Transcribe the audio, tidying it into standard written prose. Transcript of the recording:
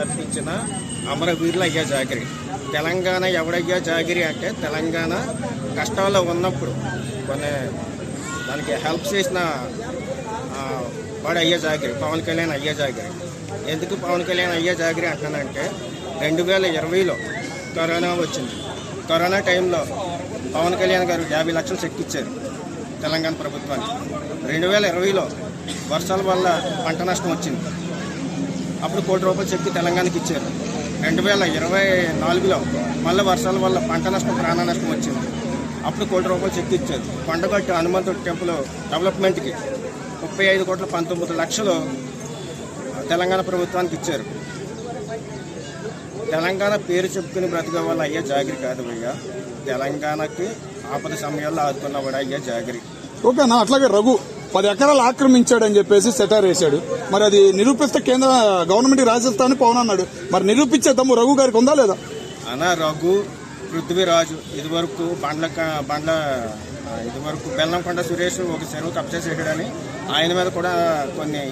తప్పించిన అమరవీరులు అయ్యా జాగిరి. తెలంగాణ ఎవడయ్యా జాగిరి అంటే తెలంగాణ కష్టాల్లో ఉన్నప్పుడు కొన్ని దానికి హెల్ప్ చేసిన వాడు అయ్యా జాగిరి, పవన్ కళ్యాణ్ అయ్యా జాగిరి. ఎందుకు పవన్ కళ్యాణ్ అయ్యా జాగిరి అంటున్నానంటే 2020లో కరోనా వచ్చింది. కరోనా టైంలో పవన్ కళ్యాణ్ గారు 50 లక్షలు చెక్ ఇచ్చారు తెలంగాణ ప్రభుత్వానికి. 2020లో వర్షాల వల్ల పంట నష్టం వచ్చింది, అప్పుడు ₹1 కోటి చెక్ తెలంగాణకి ఇచ్చారు. 2024లో మళ్ళీ వర్షాల వల్ల పంట నష్టం, ప్రాణ నష్టం వచ్చింది, అప్పుడు ₹1 కోటి చెక్ ఇచ్చారు. కొండగట్టు హనుమంతుడి టెంపుల్ డెవలప్మెంట్కి 35,19 లక్షలు తెలంగాణ ప్రభుత్వానికి ఇచ్చారు. తెలంగాణ పేరు చెప్పుకుని బ్రతికే వాళ్ళు అయ్యా జాగిరి కాదు అయ్యా, తెలంగాణకి ఆపద సమయాల్లో ఆదుకున్నవాడు అయ్యా జాగిరి. ఓకేనా? అట్లాగే రఘు 10 ఎకరాలు ఆక్రమించాడని చెప్పేసి సెటార్ వేశాడు. మరి అది నిరూపిస్తే కేంద్ర గవర్నమెంట్ రాజస్థాన్ పవన్ అన్నాడు. మరి నిరూపించే దమ్ము రఘు గారికి ఉందా లేదా? అన్నా రఘు, పృథ్వీరాజు ఇదివరకు ఇదివరకు బెల్లంకొండ సురేష్ ఒక చెరువు కబ్జా చేయడని ఆయన మీద కూడా కొన్ని